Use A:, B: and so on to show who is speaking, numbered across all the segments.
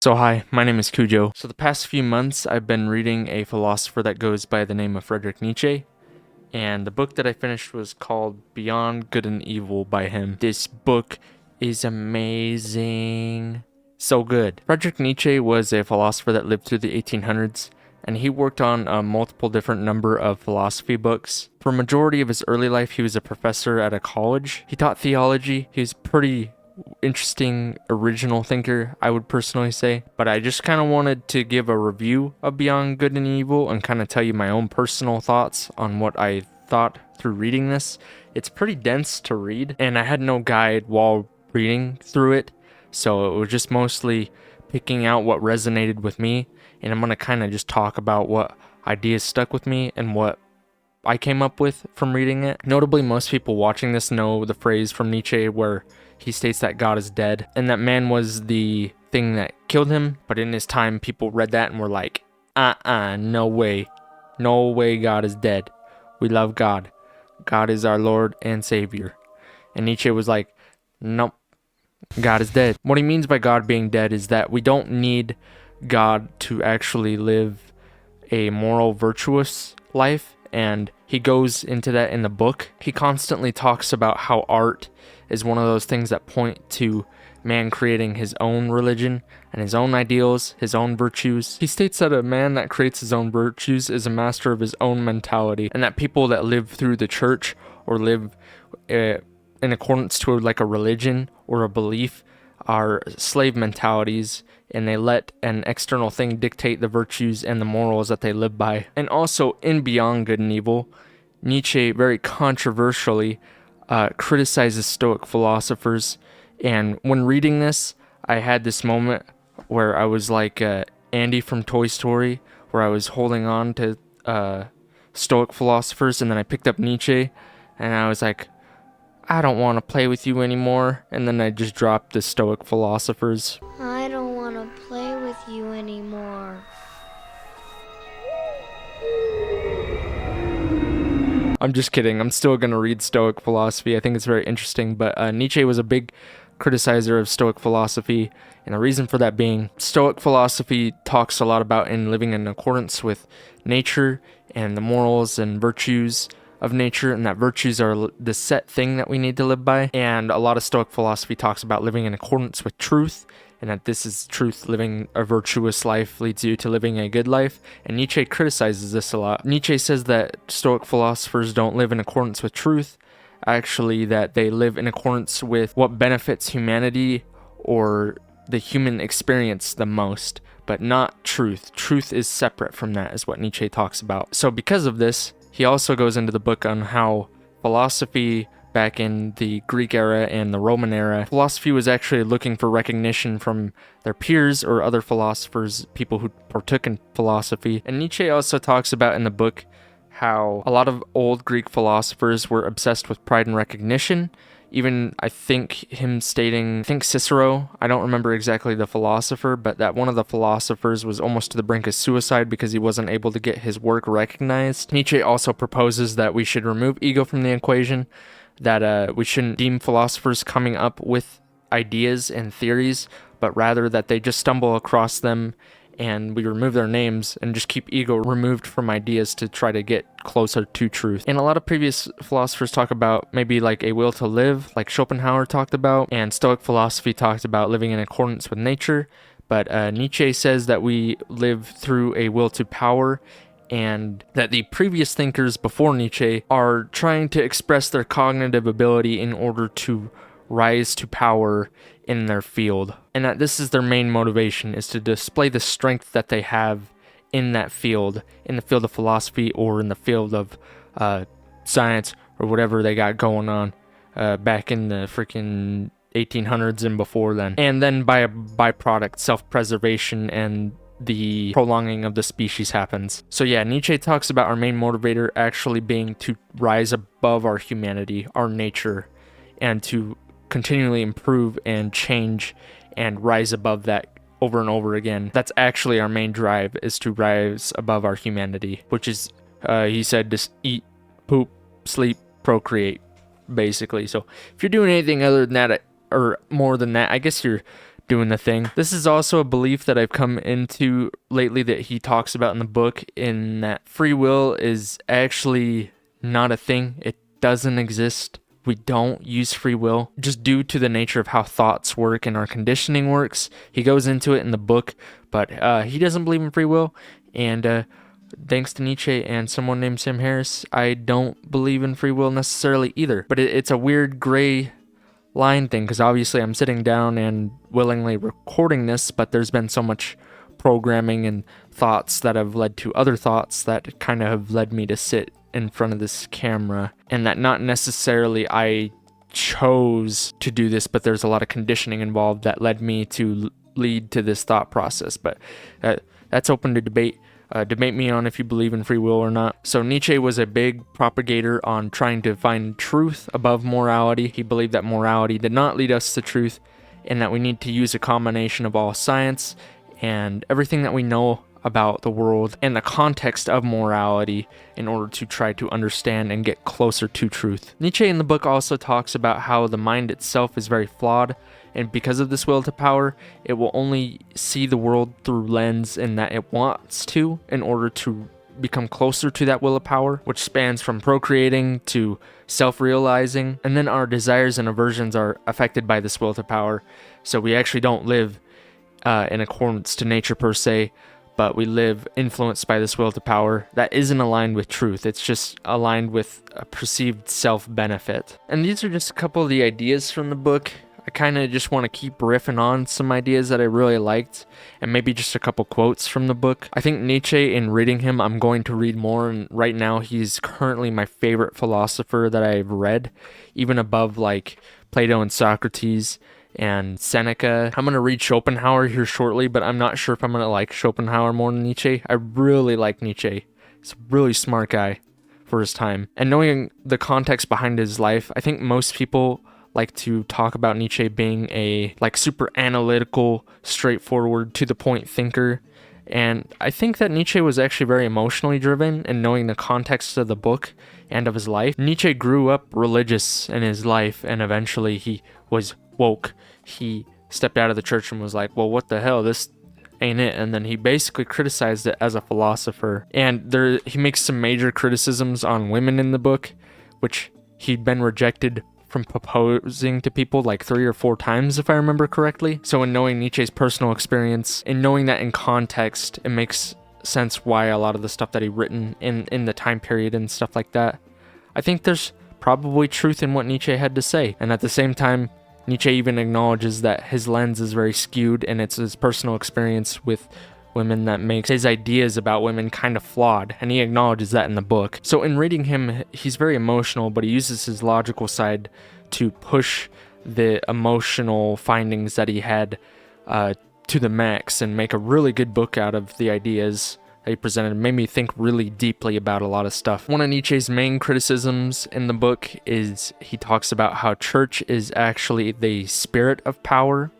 A: So hi, my name is Cujo. So the past few months I've been reading a philosopher that goes by the name of Friedrich Nietzsche, and the book that I finished was called Beyond Good and Evil by him. This book is amazing. So good. Friedrich Nietzsche was a philosopher that lived through the 1800s, and he worked on a multiple different number of philosophy books. For a majority of his early life, he was a professor at a college. He taught theology. He was pretty interesting, original thinker, I would personally say. But I just kind of wanted to give a review of Beyond Good and Evil and kind of tell you my own personal thoughts on what I thought through reading this. It's pretty dense to read, and I had no guide while reading through it, so it was just mostly picking out what resonated with me, and I'm going to kind of just talk about what ideas stuck with me and what I came up with from reading it. Notably, most people watching this know the phrase from Nietzsche where he states that God is dead and that man was the thing that killed him. But in his time, people read that and were like, no way. No way God is dead. We love God. God is our Lord and Savior. And Nietzsche was like, nope, God is dead. What he means by God being dead is that we don't need God to actually live a moral, virtuous life. And he goes into that in the book. He constantly talks about how art is one of those things that point to man creating his own religion and his own ideals, his own virtues. He states that a man that creates his own virtues is a master of his own mentality, and that people that live through the church or live in accordance to like a religion or a belief are slave mentalities, and they let an external thing dictate the virtues and the morals that they live by. And also in Beyond Good and Evil, Nietzsche very controversially criticizes Stoic philosophers. And when reading this, I had this moment where I was like Andy from Toy Story, where I was holding on to Stoic philosophers, and then I picked up Nietzsche, and I was like, I don't want to play with you anymore. And then I just dropped the Stoic philosophers.
B: I don't want to play with you anymore.
A: I'm just kidding. I'm still going to read Stoic philosophy. I think it's very interesting. But Nietzsche was a big criticizer of Stoic philosophy. And the reason for that being, Stoic philosophy talks a lot about in living in accordance with nature and the morals and virtues of nature, and that virtues are the set thing that we need to live by. And a lot of Stoic philosophy talks about living in accordance with truth, and that this is truth. Living a virtuous life leads you to living a good life, and Nietzsche criticizes this a lot. Nietzsche says that Stoic philosophers don't live in accordance with truth, actually that they live in accordance with what benefits humanity or the human experience the most, but not truth. Truth is separate from that, is what Nietzsche talks about. So because of this, he also goes into the book on how philosophy back in the Greek era and the Roman era, philosophy was actually looking for recognition from their peers or other philosophers, people who partook in philosophy. And Nietzsche also talks about in the book how a lot of old Greek philosophers were obsessed with pride and recognition. Even I think Cicero, I don't remember exactly the philosopher, but that one of the philosophers was almost to the brink of suicide because he wasn't able to get his work recognized. Nietzsche also proposes that we should remove ego from the equation, that we shouldn't deem philosophers coming up with ideas and theories, but rather that they just stumble across them and we remove their names and just keep ego removed from ideas to try to get closer to truth. And a lot of previous philosophers talk about maybe like a will to live, like Schopenhauer talked about, and Stoic philosophy talked about living in accordance with nature. But Nietzsche says that we live through a will to power, and that the previous thinkers before Nietzsche are trying to express their cognitive ability in order to rise to power in their field, and that this is their main motivation, is to display the strength that they have in that field, in the field of philosophy or in the field of science or whatever they got going on back in the freaking 1800s and before then. And then by a byproduct, self-preservation and the prolonging of the species happens. So yeah, Nietzsche talks about our main motivator actually being to rise above our humanity, our nature, and to continually improve and change and rise above that over and over again. That's actually our main drive, is to rise above our humanity, which is, he said, just eat, poop, sleep, procreate, basically. So if you're doing anything other than that, or more than that, I guess you're doing the thing. This is also a belief that I've come into lately that he talks about in the book, in that free will is actually not a thing. It doesn't exist. We don't use free will just due to the nature of how thoughts work and our conditioning works. He goes into it in the book, but he doesn't believe in free will. And thanks to Nietzsche and someone named Sam Harris, I don't believe in free will necessarily either. But it's a weird gray line thing, because obviously I'm sitting down and willingly recording this, but there's been so much programming and thoughts that have led to other thoughts that kind of have led me to sit in front of this camera, and that not necessarily I chose to do this, but there's a lot of conditioning involved that led me to lead to this thought process. But that's open to debate. Debate me on if you believe in free will or not. So Nietzsche was a big propagator on trying to find truth above morality. He believed that morality did not lead us to truth, and that we need to use a combination of all science and everything that we know about the world and the context of morality in order to try to understand and get closer to truth. Nietzsche in the book also talks about how the mind itself is very flawed, and because of this will to power, it will only see the world through lens in that it wants to, in order to become closer to that will of power, which spans from procreating to self-realizing. And then our desires and aversions are affected by this will to power. So we actually don't live in accordance to nature per se, but we live influenced by this will to power that isn't aligned with truth. It's just aligned with a perceived self-benefit. And these are just a couple of the ideas from the book. I kind of just want to keep riffing on some ideas that I really liked, and maybe just a couple quotes from the book. I think Nietzsche, in reading him, I'm going to read more, and right now he's currently my favorite philosopher that I've read, even above like Plato and Socrates and Seneca. I'm going to read Schopenhauer here shortly, but I'm not sure if I'm going to like Schopenhauer more than Nietzsche. I really like Nietzsche. He's a really smart guy for his time. And knowing the context behind his life, I think most people like to talk about Nietzsche being a like super analytical, straightforward, to the point thinker. And I think that Nietzsche was actually very emotionally driven, and knowing the context of the book and of his life. Nietzsche grew up religious in his life, and eventually he was woke. He stepped out of the church and was like, well, what the hell, this ain't it. And then he basically criticized it as a philosopher. And he makes some major criticisms on women in the book, which he'd been rejected from proposing to people like 3 or 4 times, if I remember correctly. So in knowing Nietzsche's personal experience, and knowing that in context, it makes sense why a lot of the stuff that he written in the time period and stuff like that. I think there's probably truth in what Nietzsche had to say. And at the same time, Nietzsche even acknowledges that his lens is very skewed, and it's his personal experience with women that makes his ideas about women kind of flawed, and he acknowledges that in the book. So in reading him, he's very emotional, but he uses his logical side to push the emotional findings that he had to the max, and make a really good book out of the ideas that he presented. It made me think really deeply about a lot of stuff. One of Nietzsche's main criticisms in the book is he talks about how church is actually the spirit of power.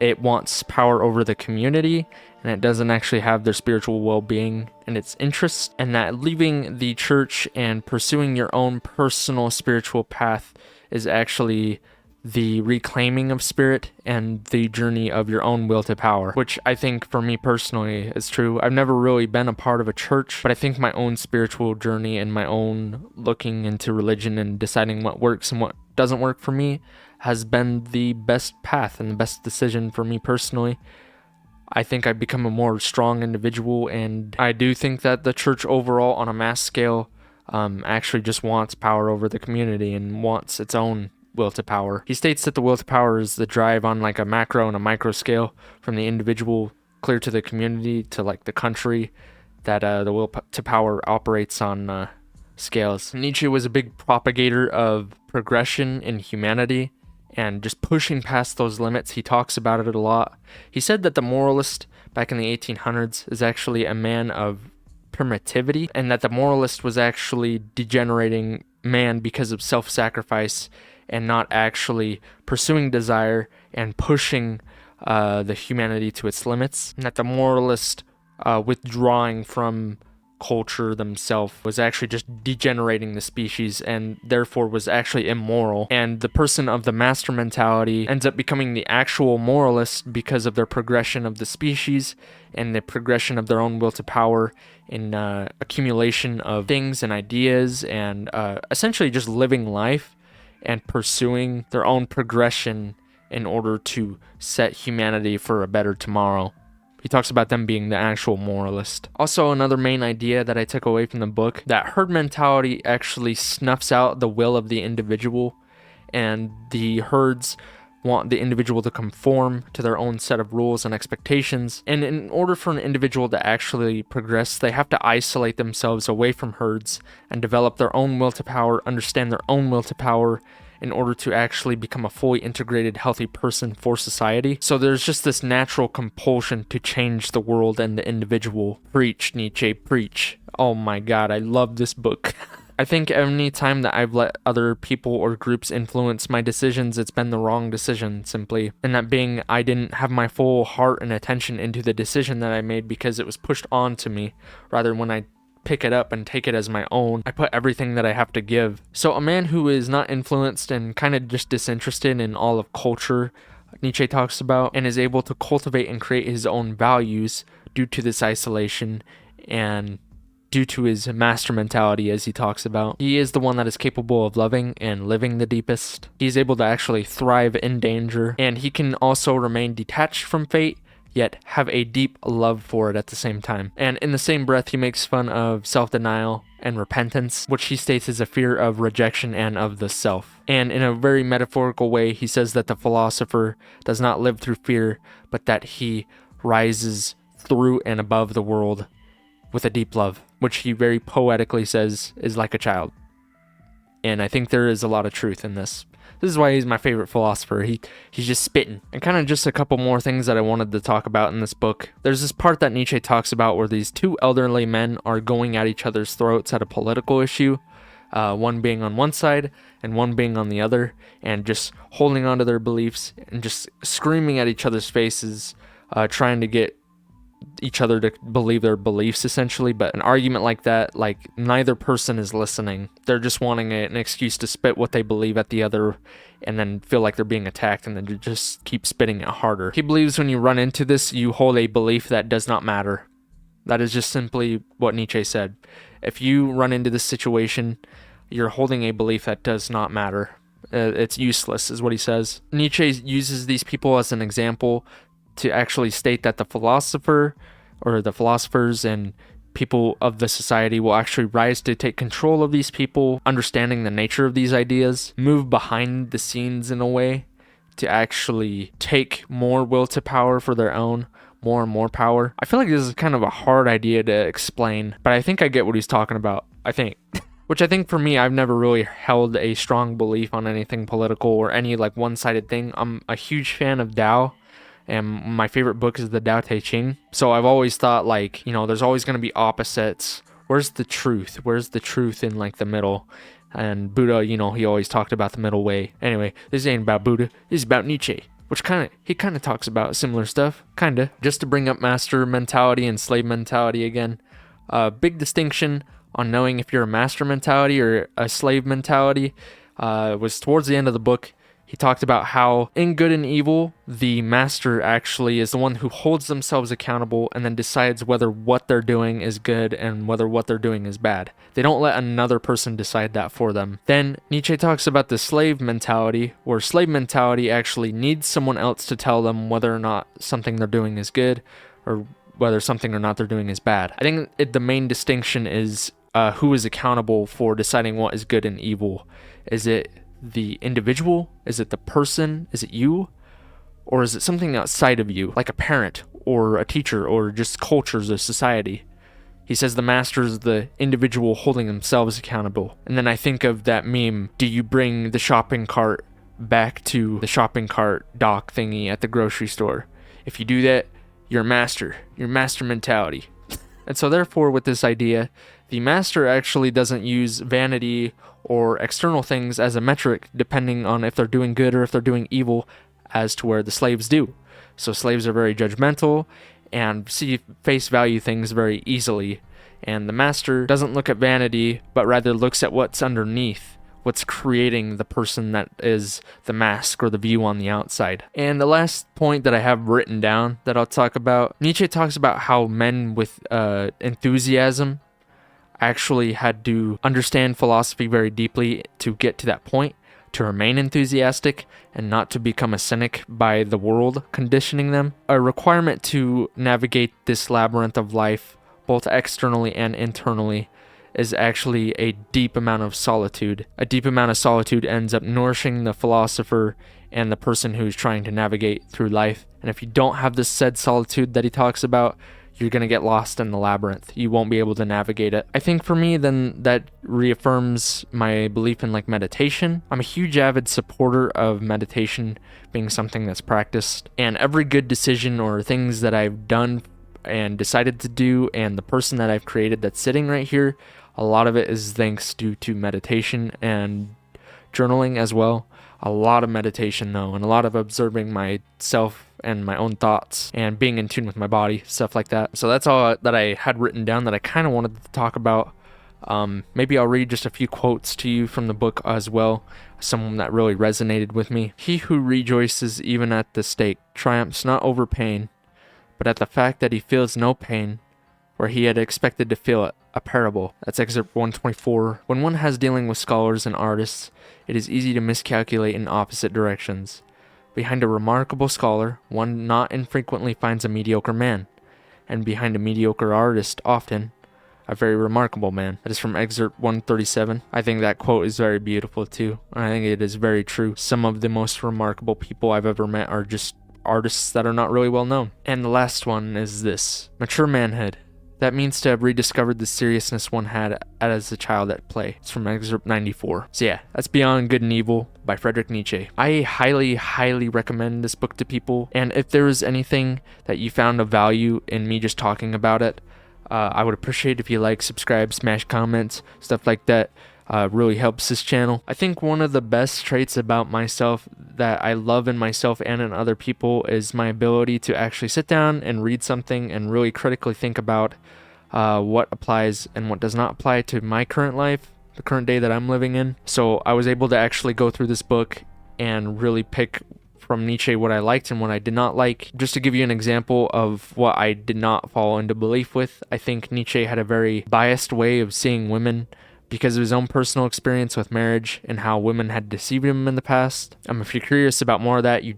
A: It wants power over the community, and it doesn't actually have their spiritual well-being in its interest, and that leaving the church and pursuing your own personal spiritual path is actually the reclaiming of spirit and the journey of your own will to power, which I think for me personally is true. I've never really been a part of a church, but I think my own spiritual journey and my own looking into religion and deciding what works and what doesn't work for me has been the best path and the best decision for me personally. I think I've become a more strong individual, and I do think that the church overall on a mass scale actually just wants power over the community and wants its own will to power. He states that the will to power is the drive on like a macro and a micro scale, from the individual clear to the community to like the country, that the will to power operates on scales. Nietzsche was a big propagator of progression in humanity and just pushing past those limits. He talks about it a lot. He said that the moralist back in the 1800s is actually a man of primitivity, and that the moralist was actually degenerating man because of self-sacrifice and not actually pursuing desire and pushing the humanity to its limits, and that the moralist withdrawing from culture themselves was actually just degenerating the species and therefore was actually immoral. And the person of the master mentality ends up becoming the actual moralist because of their progression of the species and the progression of their own will to power in accumulation of things and ideas and essentially just living life and pursuing their own progression in order to set humanity for a better tomorrow. He talks about them being the actual moralist. Also, another main idea that I took away from the book, that herd mentality actually snuffs out the will of the individual, and the herds want the individual to conform to their own set of rules and expectations. And in order for an individual to actually progress, they have to isolate themselves away from herds and develop their own will to power, understand their own will to power, in order to actually become a fully integrated, healthy person for society. So there's just this natural compulsion to change the world and the individual. Preach, Nietzsche, preach. Oh my God, I love this book. I think any time that I've let other people or groups influence my decisions, it's been the wrong decision, simply. And that being, I didn't have my full heart and attention into the decision that I made because it was pushed on to me, rather when I pick it up and take it as my own, I put everything that I have to give. So a man who is not influenced and kind of just disinterested in all of culture, Nietzsche talks about, and is able to cultivate and create his own values due to this isolation and due to his master mentality, as he talks about. He is the one that is capable of loving and living the deepest. He's able to actually thrive in danger, and he can also remain detached from fate, yet have a deep love for it at the same time. And in the same breath, he makes fun of self-denial and repentance, which he states is a fear of rejection and of the self. And in a very metaphorical way, he says that the philosopher does not live through fear, but that he rises through and above the world with a deep love, which he very poetically says is like a child. And I think there is a lot of truth in this. This is why he's my favorite philosopher. He's just spitting. And kind of just a couple more things that I wanted to talk about in this book. There's this part that Nietzsche talks about where these two elderly men are going at each other's throats at a political issue, one being on one side and one being on the other, and just holding on to their beliefs and just screaming at each other's faces, trying to get each other to believe their beliefs, essentially. But an argument like that, like, neither person is listening. They're just wanting an excuse to spit what they believe at the other and then feel like they're being attacked, and then just keep spitting it harder. He believes when you run into this, you hold a belief that does not matter. That is just simply what Nietzsche said. If you run into this situation, you're holding a belief that does not matter. It's useless, is what he says. Nietzsche uses these people as an example to actually state that the philosopher or the philosophers and people of the society will actually rise to take control of these people, understanding the nature of these ideas, move behind the scenes in a way to actually take more will to power for their own, more and more power. I feel like this is kind of a hard idea to explain, but I think I get what he's talking about. I think. Which I think for me, I've never really held a strong belief on anything political or any like one-sided thing. I'm a huge fan of Tao. And my favorite book is the Tao Te Ching. So I've always thought, like, you know, there's always going to be opposites. Where's the truth? Where's the truth in, like, the middle? And Buddha, you know, he always talked about the middle way. Anyway, this ain't about Buddha. This is about Nietzsche. Which he kind of talks about similar stuff. Kind of. Just to bring up master mentality and slave mentality again. Big distinction on knowing if you're a master mentality or a slave mentality was towards the end of the book. He talked about how in good and evil, the master actually is the one who holds themselves accountable and then decides whether what they're doing is good and whether what they're doing is bad. They don't let another person decide that for them. Then Nietzsche talks about the slave mentality, where slave mentality actually needs someone else to tell them whether or not something they're doing is good or whether something or not they're doing is bad. I think the main distinction is who is accountable for deciding what is good and evil. Is it the individual? Is it the person? Is it you? Or is it something outside of you, like a parent or a teacher or just cultures or society? He says the master is the individual holding themselves accountable. And then I think of that meme, do you bring the shopping cart back to the shopping cart dock thingy at the grocery store? If you do that, you're a master. Your master mentality. And so therefore, with this idea, the master actually doesn't use vanity or external things as a metric, depending on if they're doing good or if they're doing evil, as to where the slaves do. So slaves are very judgmental and see face value things very easily. And the master doesn't look at vanity, but rather looks at what's underneath, what's creating the person that is the mask or the view on the outside. And the last point that I have written down that I'll talk about, Nietzsche talks about how men with enthusiasm actually had to understand philosophy very deeply to get to that point, to remain enthusiastic and not to become a cynic by the world conditioning them. A requirement to navigate this labyrinth of life, both externally and internally, is actually a deep amount of solitude. A deep amount of solitude ends up nourishing the philosopher and the person who's trying to navigate through life. And if you don't have this said solitude that he talks about, you're going to get lost in the labyrinth. You won't be able to navigate it. I think for me, then that reaffirms my belief in meditation. I'm a huge avid supporter of meditation being something that's practiced. And every good decision or things that I've done and decided to do, and the person that I've created that's sitting right here, a lot of it is thanks due to meditation and journaling as well. A lot of meditation though, and a lot of observing myself and my own thoughts and being in tune with my body, stuff like that. So that's all that I had written down that I kind of wanted to talk about. Maybe I'll read just a few quotes to you from the book as well, some that really resonated with me. He who rejoices even at the stake triumphs not over pain, but at the fact that he feels no pain where he had expected to feel it. A parable. That's excerpt 124. When one has dealing with scholars and artists, it is easy to miscalculate in opposite directions. Behind a remarkable scholar, one not infrequently finds a mediocre man, and behind a mediocre artist, often, a very remarkable man. That is from excerpt 137. I think that quote is very beautiful too, and I think it is very true. Some of the most remarkable people I've ever met are just artists that are not really well known. And the last one is this. Mature manhood. That means to have rediscovered the seriousness one had as a child at play. It's from excerpt 94. So yeah, that's Beyond Good and Evil by Friedrich Nietzsche. I highly, highly recommend this book to people. And if there is anything that you found of value in me just talking about it, I would appreciate if you like, subscribe, smash comments, stuff like that. Really helps this channel. I think one of the best traits about myself that I love in myself and in other people is my ability to actually sit down and read something and really critically think about what applies and what does not apply to my current life, the current day that I'm living in. So I was able to actually go through this book and really pick from Nietzsche what I liked and what I did not like. Just to give you an example of what I did not fall into belief with, I think Nietzsche had a very biased way of seeing women because of his own personal experience with marriage and how women had deceived him in the past. If you're curious about more of that, you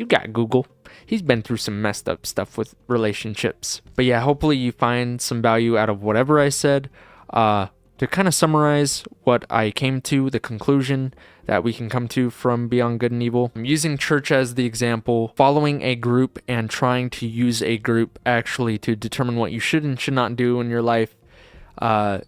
A: got Google. He's been through some messed up stuff with relationships. But yeah, hopefully you find some value out of whatever I said. To kind of summarize what I came to, the conclusion that we can come to from Beyond Good and Evil. I'm using church as the example. Following a group and trying to use a group actually to determine what you should and should not do in your life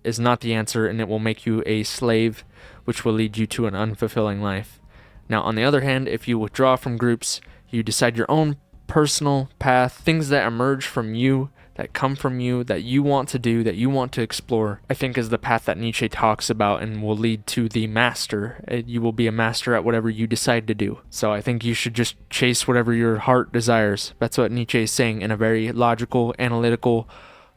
A: is not the answer, and it will make you a slave, which will lead you to an unfulfilling life. Now, on the other hand, if you withdraw from groups, you decide your own personal path, things that emerge from you, that come from you, that you want to do, that you want to explore, I think is the path that Nietzsche talks about and will lead to the master. You will be a master at whatever you decide to do. So I think you should just chase whatever your heart desires. That's what Nietzsche is saying in a very logical, analytical,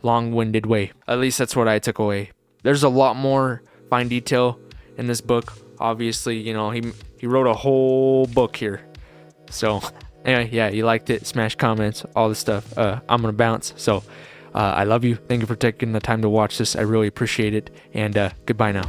A: long-winded way. At least that's what I took away. There's a lot more fine detail in this book. Obviously, he wrote a whole book here. So anyway, yeah, you liked it, smash comments, all this stuff. I'm gonna bounce. So I love you. Thank you for taking the time to watch this. I really appreciate it. And goodbye now.